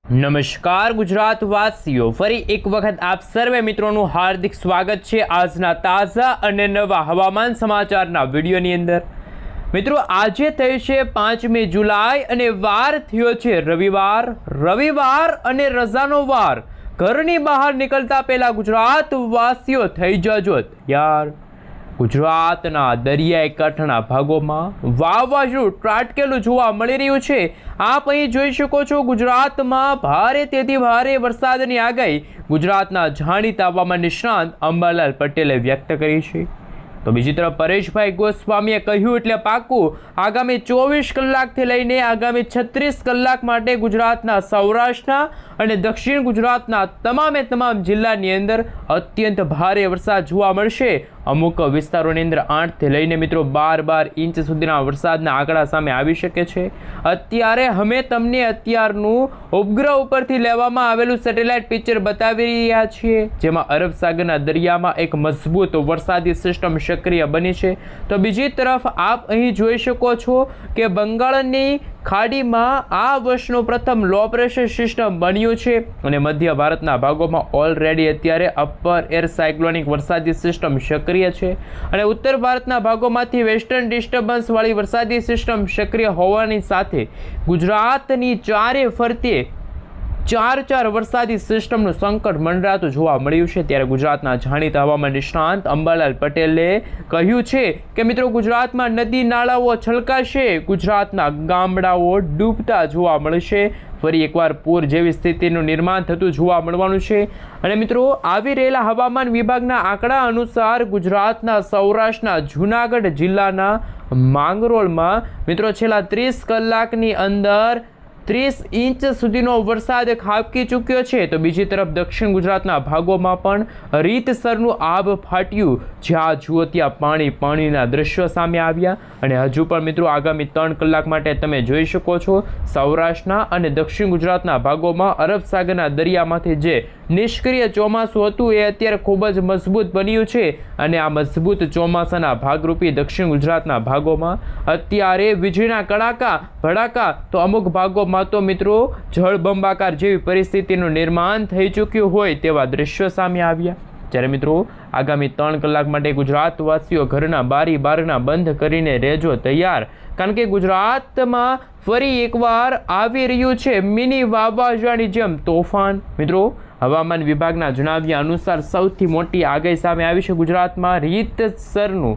નમસ્કાર ગુજરાત વાસીઓ, ફરી એક વખત આપ સર્વે મિત્રોનું હાર્દિક સ્વાગત છે આજના તાજા અને નવા હવામાન સમાચારના વિડીયોની અંદર। મિત્રો, આજે થઈ છે 5મી જુલાઈ અને વાર થયો છે રવિવાર અને રજાનો વાર। ઘરની બહાર નીકળતા પહેલા ગુજરાત વાસીઓ થઈ જજો યાર। ગુજરાતના દરિયાઈ કાંઠાના ભાગોમાં વાવાઝોડું ત્રાટકેલું જોવા મળી રહ્યું છે। આપ અહીં જોઈ શકો છો, ગુજરાતમાં ભારેથી ભારે વરસાદની આગાહી ગુજરાતના જાણીતા હવામાન નિષ્ણાંત અંબાલાલ પટેલે વ્યક્ત કરી છે। તો બીજી તરફ પરેશભાઈ ગોસ્વામીએ કહ્યું એટલે પાકું, આગામી 24 કલાકથી લઈને આગામી 36 કલાક માટે ગુજરાતના સૌરાષ્ટ્રના અને દક્ષિણ ગુજરાતના તમામ જિલ્લાની અંદર અત્યંત ભારે વરસાદ જોવા મળશે। અમુક વિસ્તારોની અંદર 8 થી લઈને મિત્રો 12 ઇંચ સુધીના વરસાદના આંકડા સામે આવી શકે છે। અત્યારે અમે તમને અત્યારનું ઉપગ્રહ ઉપરથી લેવામાં આવેલું સેટેલાઇટ પિક્ચર બતાવી રહ્યા છીએ, જેમાં અરબ સાગરના દરિયામાં એક મજબૂત વરસાદી સિસ્ટમ સક્રિય બની છે। તો બીજી તરફ આપ અહીં જોઈ શકો છો કે બંગાળની ખાડીમાં આ વર્ષનું પ્રથમ લો પ્રેશર સિસ્ટમ બન્યું છે અને મધ્ય ભારતના ભાગોમાં ઓલરેડી અત્યારે અપર એર સાયક્લોનિક વરસાદી સિસ્ટમ સક્રિય છે અને ઉત્તર ભારતના ભાગોમાંથી વેસ્ટર્ન ડિસ્ટર્બન્સ વાળી વરસાદી સિસ્ટમ સક્રિય હોવાની સાથે ગુજરાતની ચારે ફરતે ચાર વરસાદી સિસ્ટમનું સંકટ મંડરાતું જોવા મળ્યું છે। ત્યારે ગુજરાતના જાણીતા હવામાન નિષ્ણાંત અંબાલાલ પટેલે કહ્યું છે કે મિત્રો, ગુજરાતમાં નદી નાળાઓ છલકાશે, ગુજરાતના ગામડાઓ ડૂબતા જોવા મળશે, ફરી એકવાર પૂર જેવી સ્થિતિનું નિર્માણ થતું જોવા મળવાનું છે। અને મિત્રો, આવી રહેલા હવામાન વિભાગના આંકડા અનુસાર ગુજરાતના સૌરાષ્ટ્રના જૂનાગઢ જિલ્લાના માંગરોળમાં મિત્રો છેલ્લા 30 કલાકની અંદર 30 ઇંચ સુધીનો વરસાદ ખાબકી ચૂક્યો છે। તો બીજી તરફ દક્ષિણ ગુજરાતના ભાગોમાં પણ રીતસરનું આભ ફાટ્યું, જ્યાં જુઓ ત્યાં પાણીના દ્રશ્યો સામે આવ્યા અને હજુ પણ મિત્રો આગામી 3 કલાક માટે તમે જોઈ શકો છો, સૌરાષ્ટ્રના અને દક્ષિણ ગુજરાતના ભાગોમાં અરબ સાગરના દરિયામાંથી જે નિષ્ક્રિય ચોમાસું હતું એ અત્યારે ખૂબ જ મજબૂત બન્યું છે અને આ મજબૂત ચોમાસાના ભાગરૂપી દક્ષિણ ગુજરાતના ભાગોમાં અત્યારે વીજળીના કડાકા ભડાકા, તો અમુક ભાગોમાં તો મિત્રો જળબંબાકાર જેવી પરિસ્થિતિનું નિર્માણ થઈ ચૂક્યું હોય તેવા દ્રશ્યો સામે આવ્યા। જ્યારે મિત્રો આગામી 3 કલાક માટે ગુજરાતવાસીઓ ઘરના બારણા બંધ કરીને રહેજો તૈયાર, કારણ કે ગુજરાતમાં ફરી એકવાર આવી રહ્યું છે મિની વાવાઝોડાની જેમ તોફાન। મિત્રો, હવામાન વિભાગના જણાવ્યા અનુસાર સૌથી મોટી આગાહી સામે આવી છે। ગુજરાતમાં રીતસરનું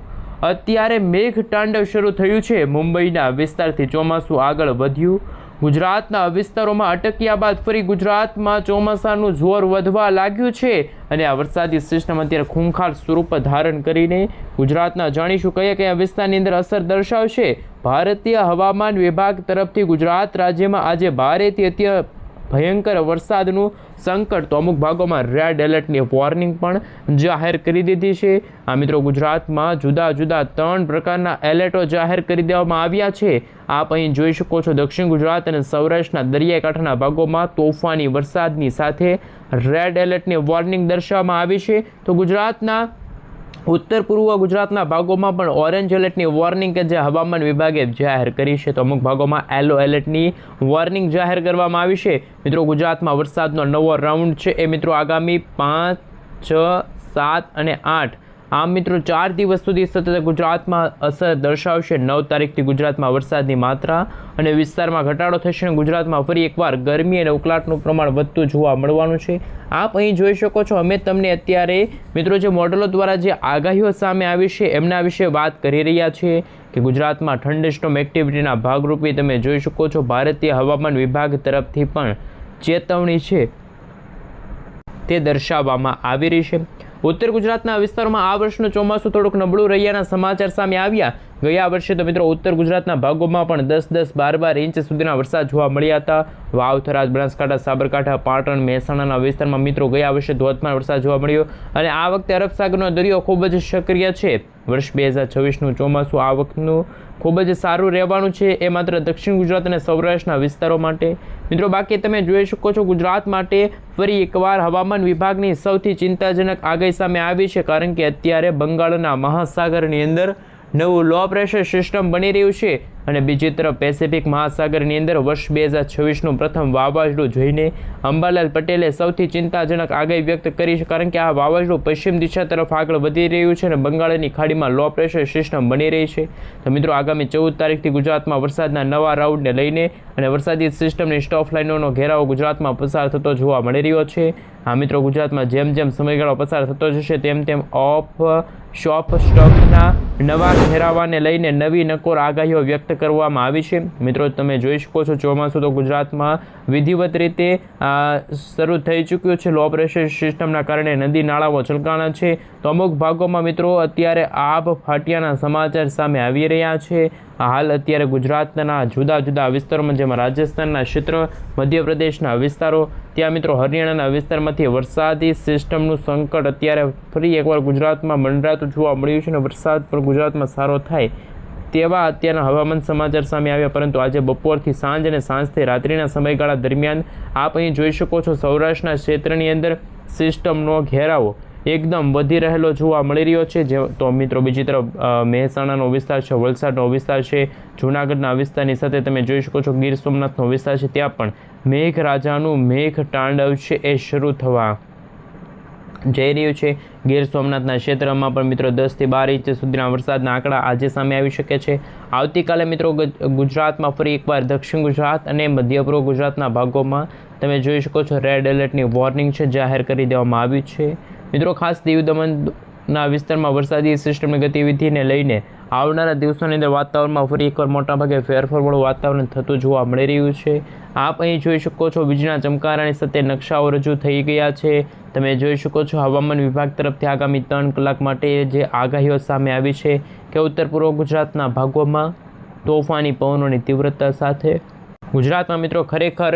અત્યારે મેઘતાંડવ શરૂ થયું છે। મુંબઈના વિસ્તારથી ચોમાસું આગળ વધ્યું, ગુજરાતના વિસ્તારોમાં અટક્યા બાદ ફરી ગુજરાતમાં ચોમાસાનું જોર વધવા લાગ્યું છે અને આ વરસાદી સિસ્ટમ અત્યારે ખૂંખાર સ્વરૂપ ધારણ કરીને ગુજરાતના જાણીશું કયા વિસ્તારની અંદર અસર દર્શાવશે। ભારતીય હવામાન વિભાગ તરફથી ગુજરાત રાજ્યમાં આજે ભારેથી અતિ ભયંકર વરસાદનું સંકટ, તો અમુક ભાગોમાં રેડ એલર્ટની વોર્નિંગ પણ જાહેર કરી દીધી છે। આ મિત્રો ગુજરાતમાં જુદા 3 પ્રકારના એલર્ટો જાહેર કરી દેવામાં આવ્યા છે। આપ અહીં જોઈ શકો છો, દક્ષિણ ગુજરાત અને સૌરાષ્ટ્રના દરિયાઈ કાંઠાના ભાગોમાં તોફાની વરસાદની સાથે રેડ એલર્ટની વોર્નિંગ દર્શાવવામાં આવી છે। તો ગુજરાતના ઉત્તર પૂર્વ ગુજરાતના ભાગોમાં પણ ઓરેન્જ એલર્ટની વોર્નિંગ કે જે હવામાન વિભાગે જાહેર કરી છે, તો અમુક ભાગોમાં યલો એલર્ટની વોર્નિંગ જાહેર કરવામાં આવી છે। મિત્રો, ગુજરાતમાં વરસાદનો નવો રાઉન્ડ છે એ મિત્રો આગામી 5, 6, 7 અને 8 આમ મિત્રો 4 દિવસ સુધી સતત ગુજરાતમાં અસર દર્શાવશે। 9 તારીખથી ગુજરાતમાં વરસાદની માત્રા અને વિસ્તારમાં ઘટાડો થશે અને ગુજરાતમાં ફરી એકવાર ગરમી અને ઉકળાટનું પ્રમાણ વધતું જોવા મળવાનું છે। આપ અહીં જોઈ શકો છો, અમે તમને અત્યારે મિત્રો જે મોડેલો દ્વારા જે આગાહીઓ સામે આવી છે એમના વિશે વાત કરી રહ્યા છીએ કે ગુજરાતમાં થંડરસ્ટોર્મ એક્ટિવિટીના ભાગરૂપે તમે જોઈ શકો છો, ભારતીય હવામાન વિભાગ તરફથી પણ ચેતવણી છે તે દર્શાવવામાં આવી રહી છે। ઉત્તર ગુજરાતના વિસ્તારોમાં આ વર્ષનું ચોમાસું થોડુંક નબળું રહ્યાના સમાચાર સામે આવ્યા। ગયા વર્ષે તો મિત્રો ઉત્તર ગુજરાતના ભાગોમાં પણ 10, 12 ઇંચ સુધીના વરસાદ જોવા મળ્યા હતા। વાવ, થરાદ, બનાસકાંઠા, સાબરકાંઠા, પાટણ, મહેસાણાના વિસ્તારમાં મિત્રો ગયા વર્ષે ધોધમાર વરસાદ જોવા મળ્યો અને આ વખતે અરબ સાગરનો દરિયો ખૂબ જ સક્રિય છે। વર્ષ 2026નું ચોમાસું આ વખતનું ખૂબ જ સારું રહેવાનું છે, એ માત્ર દક્ષિણ ગુજરાત અને સૌરાષ્ટ્રના વિસ્તારો માટે। મિત્રો, બાકી તમે જોઈ શકો છો, ગુજરાત માટે ફરી એકવાર હવામાન વિભાગની સૌથી ચિંતાજનક આગાહી સામે આવી છે, કારણ કે અત્યારે બંગાળના મહાસાગરની અંદર નવું લો પ્રેશર સિસ્ટમ બની રહ્યું છે અને બીજી તરફ પેસિફિક મહાસાગરની અંદર વર્ષ 2026નું પ્રથમ વાવાઝોડું જોઈને અંબાલાલ પટેલે સૌથી ચિંતાજનક આગાહી વ્યક્ત કરી છે, કારણ કે આ વાવાઝોડું પશ્ચિમ દિશા તરફ આગળ વધી રહ્યું છે અને બંગાળની ખાડીમાં લો પ્રેશર સિસ્ટમ બની રહી છે. તો મિત્રો આગામી 14 તારીખથી ગુજરાતમાં વરસાદના નવા રાઉન્ડને લઈને અને વરસાદી સિસ્ટમની સ્ટોફ લાઇનોનો ઘેરાવો ગુજરાતમાં પસાર થતો જોવા મળી રહ્યો છે. આ મિત્રો ગુજરાતમાં જેમ જેમ સમયગાળો પસાર થતો જશે તેમ તેમ શોપ સ્ટોકના નવા ઘેરાવાને લઈને નવી નકોર આગાહીઓ વ્યક્ત કરવામાં આવી છે. મિત્રો તમે જોઈ શકો છો ચોમાસું તો ગુજરાતમાં વિધિવત રીતે શરૂ થઈ ચૂક્યું છે. લો પ્રેશર સિસ્ટમના કારણે નદી નાળાઓ છલકાણા છે. તો અમુક ભાગોમાં મિત્રો અત્યારે આબ ફાટ્યાના સમાચાર સામે આવી રહ્યા છે. હાલ અત્યારે ગુજરાતના જુદા જુદા વિસ્તારોમાં, જેમાં રાજસ્થાનના ક્ષેત્ર, મધ્યપ્રદેશના વિસ્તારો, ત્યાં મિત્રો હરિયાણાના વિસ્તારમાંથી વરસાદી સિસ્ટમનું સંકટ અત્યારે ફરી એકવાર ગુજરાતમાં મંડરાતું જોવા મળ્યું છે અને વરસાદ પણ ગુજરાતમાં સારો થાય તેવા અત્યારના હવામાન સમાચાર સામે આવ્યા. પરંતુ આજે બપોરથી સાંજ અને સાંજથી રાત્રિના સમયગાળા દરમિયાન આપ અહીં જોઈ શકો છો સૌરાષ્ટ્રના ક્ષેત્રની અંદર સિસ્ટમનો ઘેરાવો એકદમ વધી રહેલો જોવા મળી રહ્યો છે. તો મિત્રો બીજી તરફ મહેસાણાનો વિસ્તાર છે, વલસાડનો વિસ્તાર છે, જૂનાગઢના વિસ્તારની સાથે તમે જોઈ શકો છો ગીર સોમનાથનો વિસ્તાર છે, ત્યાં પણ મેઘરાજાનું મેઘ તાંડવ છે એ શરૂ થવા જઈ રહ્યું છે. ગીર સોમનાથના ક્ષેત્રમાં પણ મિત્રો 10 થી 12 ઇંચ સુધીના વરસાદના આંકડા આજે સામે આવી શકે છે. આવતીકાલે મિત્રો ગુજરાતમાં ફરી એકવાર દક્ષિણ ગુજરાત અને મધ્ય પૂર્વ ગુજરાતના ભાગોમાં તમે જોઈ શકો છો રેડ એલર્ટની વોર્નિંગ છે જાહેર કરી દેવામાં આવી છે. મિત્રો ખાસ દીવ દમણના વિસ્તારમાં વરસાદી સિસ્ટમની ગતિવિધિને લઈને આવનારા દિવસોની અંદર વાતાવરણમાં ફરી એકવાર મોટાભાગે ફેરફારવાળું વાતાવરણ થતું જોવા મળી રહ્યું છે. આપ અહીં જોઈ શકો છો વીજળીના ચમકારાની સાથે નકશાઓ રજૂ થઈ ગયા છે. તમે જોઈ શકો છો હવામાન વિભાગ તરફથી આગામી 3 કલાક માટે જે આગાહીઓ સામે આવી છે કે ઉત્તર પૂર્વ ગુજરાતના ભાગોમાં તોફાની પવનોની તીવ્રતા સાથે ગુજરાતમાં મિત્રો ખરેખર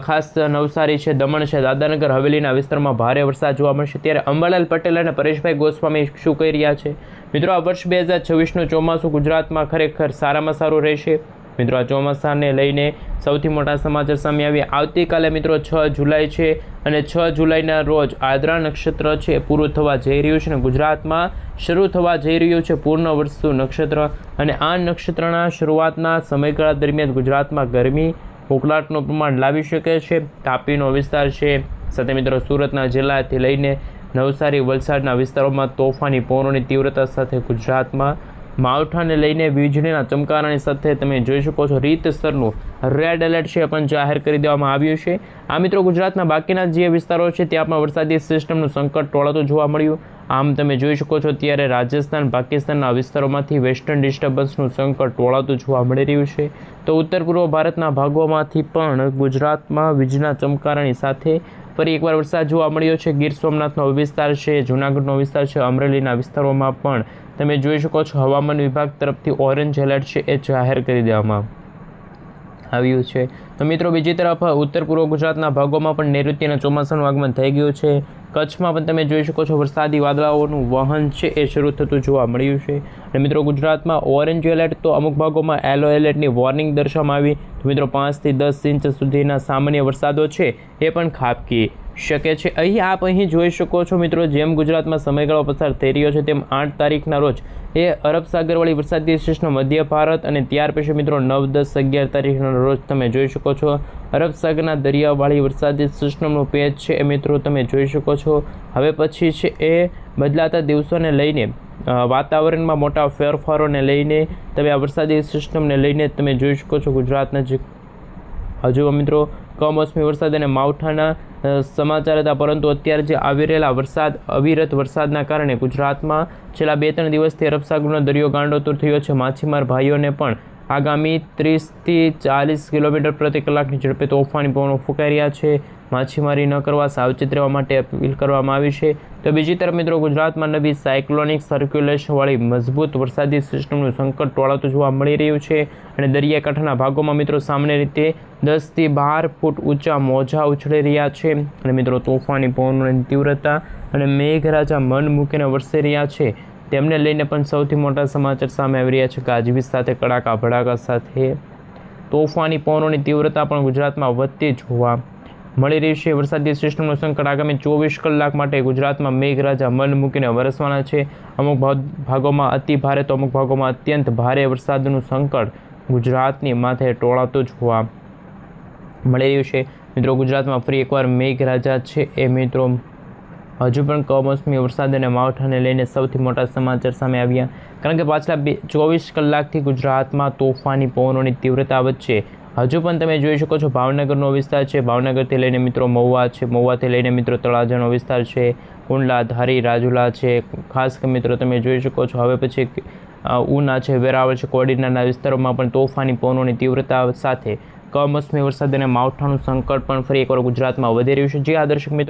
ખાસ નવસારી છે, દમણ છે, દાદરાનગર હવેલીના વિસ્તારમાં ભારે વરસાદ જોવા મળશે. ત્યારે અંબાલાલ પટેલ અને પરેશભાઈ ગોસ્વામી શું કહી રહ્યા છે? મિત્રો આ વર્ષ 2026નું ચોમાસું ગુજરાતમાં ખરેખર સારામાં સારું રહેશે. મિત્રો આ ચોમાસાને લઈને સૌથી મોટા સમાચાર સામે આવ્યા. આવતીકાલે મિત્રો 6 જુલાઈ છે અને 6 જુલાઈના રોજ આદ્રા નક્ષત્ર છે પૂરું થવા જઈ રહ્યું છે અને ગુજરાતમાં શરૂ થવા જઈ રહ્યું છે પૂર્ણવર્ષુ નક્ષત્ર. અને આ નક્ષત્રના શરૂઆતના સમયગાળા દરમિયાન ગુજરાતમાં ગરમી ઉકળાટનું પ્રમાણ લાવી શકે છે. તાપીનો વિસ્તાર છે, સાથે મિત્રો સુરતના જિલ્લાથી લઈને નવસારી, વલસાડના વિસ્તારોમાં તોફાની પવનોની તીવ્રતા સાથે ગુજરાતમાં માવઠાને લઈને વીજળીના ચમકારાની સાથે તમે જોઈ શકો છો રીતસરનું રેડ એલર્ટ છે પણ જાહેર કરી દેવામાં આવ્યું છે. આ મિત્રો ગુજરાતના બાકીના જે વિસ્તારો છે ત્યાં પણ વરસાદી સિસ્ટમનું સંકટ ટોળાતું જોવા મળ્યું. આમ તમે જોઈ શકો છો ત્યારે રાજસ્થાન, પાકિસ્તાનના વિસ્તારોમાંથી વેસ્ટર્ન ડિસ્ટર્બન્સનું સંકટ ટોળાતું જોવા મળી રહ્યું છે. તો ઉત્તર પૂર્વ ભારતના ભાગોમાંથી પણ ગુજરાતમાં વીજળીના ચમકારાની સાથે ફરી એકવાર વરસાદ જોવા મળ્યો છે. ગીર સોમનાથનો વિસ્તાર છે, જૂનાગઢનો વિસ્તાર છે, અમરેલીના વિસ્તારોમાં પણ તમે જોઈ શકો છો હવામાન વિભાગ તરફથી ઓરેન્જ એલર્ટ છે એ જાહેર કરી દેવામાં આવ્યું છે. તો મિત્રો બીજી તરફ ઉત્તર પૂર્વ ગુજરાતના ભાગોમાં પણ નૈઋત્યના ચોમાસાનું આગમન થઈ ગયું છે. કચ્છમાં પણ તમે જોઈ શકો છો વરસાદી વાદળાઓનું વહન છે એ શરૂ થતું જોવા મળ્યું છે. અને મિત્રો ગુજરાતમાં ઓરેન્જ એલર્ટ તો અમુક ભાગોમાં યલો એલર્ટની વોર્નિંગ દર્શાવવામાં આવી. તો મિત્રો 5 થી 10 ઇંચ સુધીના સામાન્ય વરસાદો છે એ પણ ખાબકી શકે છે. આપ અહીં જોઈ શકો છો મિત્રો જેમ ગુજરાતમાં સમયગાળો પસાર થઈ રહ્યો છે તેમ 8 તારીખના રોજ એ અરબ સાગરવાળી વરસાદી સિસ્ટમ મધ્ય ભારત અને ત્યાર પછી મિત્રો 9, 10, 11 તારીખના રોજ તમે જોઈ શકો છો અરબ સાગરના દરિયાવાળી વરસાદી સિસ્ટમનું પેજ છે એ મિત્રો તમે જોઈ શકો છો. હવે પછી છે એ બદલાતા દિવસોને લઈને વાતાવરણમાં મોટા ફેરફારોને લઈને તમે આ વરસાદી સિસ્ટમને લઈને તમે જોઈ શકો છો ગુજરાત નજીક હજુ મિત્રો કમોસમી વરસાદ અને માવઠાના સમાચાર હતા. પરંતુ અત્યારે જે આવી રહેલા અવિરત વરસાદના કારણે ગુજરાતમાં છેલ્લા 2-3 દિવસથી અરબ સાગરનો દરિયો ગાંડોતુર થયો છે. માછીમાર ભાઈઓને પણ આગામી 30 થી 40 કિલોમીટર પ્રતિ કલાકની ઝડપે તોફાની પવનો ફૂંકાઈ રહ્યા છે. માછીમારી ન કરવા, સાવચેત રહેવા માટે અપીલ કરવામાં આવી છે. તો બીજી તરફ મિત્રો ગુજરાતમાં નવી સાયક્લોનિક સર્ક્યુલેશનવાળી મજબૂત વરસાદી સિસ્ટમનું સંકટ ટોળાતું જોવા મળી રહ્યું છે. અને દરિયાકાંઠાના ભાગોમાં મિત્રો સામાન્ય રીતે 10 થી 12 ફૂટ ઊંચા મોજા ઉછળી રહ્યા છે. અને મિત્રો તોફાની પવનોની તીવ્રતા અને મેઘરાજા મન મૂકીને વરસી રહ્યા છે તેમને લઈને પણ સૌથી મોટા સમાચાર સામે આવી રહ્યા છે. ગાજવીજ સાથે કડાકા ભડાકા સાથે તોફાની પવનોની તીવ્રતા પણ ગુજરાતમાં વધતી જોવા મળી રહી છે. વરસાદી સિસ્ટમનું સંકટ આગામી 24 કલાક માટે ગુજરાતમાં મેઘરાજા મન મૂકીને વરસવાના છે. અમુક ભાગોમાં અતિ ભારે તો અમુક ભાગોમાં અત્યંત ભારે વરસાદનું સંકટ ગુજરાતની માથે ટોળાતું જોવા મળી રહ્યું છે. મિત્રો, ગુજરાતમાં ફરી એકવાર મેઘરાજા છે એ મિત્રો હજુ પણ કમોસમી વરસાદ અને માવઠાને લઈને સૌથી મોટા સમાચાર સામે આવ્યા. કારણ કે પાછલા 24 કલાકથી ગુજરાતમાં તોફાની પવનોની તીવ્રતા વચ્ચે હજુ પણ તમે જોઈ શકો છો ભાવનગરનો વિસ્તાર છે, ભાવનગરથી લઈને મિત્રો મહુવા છે, મહુવાથી લઈને મિત્રો તળાજાનો વિસ્તાર છે, કુંડલા, ધારી, રાજુલા છે. ખાસ કે મિત્રો તમે જોઈ શકો છો હવે પછી ઉના છે, વેરાવળ છે, કોડીનારના વિસ્તારોમાં પણ તોફાની પવનોની તીવ્રતા સાથે કમોસમી વરસાદ અને માવઠાનું સંકટ પણ ફરી એકવાર ગુજરાતમાં વધી રહ્યું છે. જે આ દર્શક મિત્રો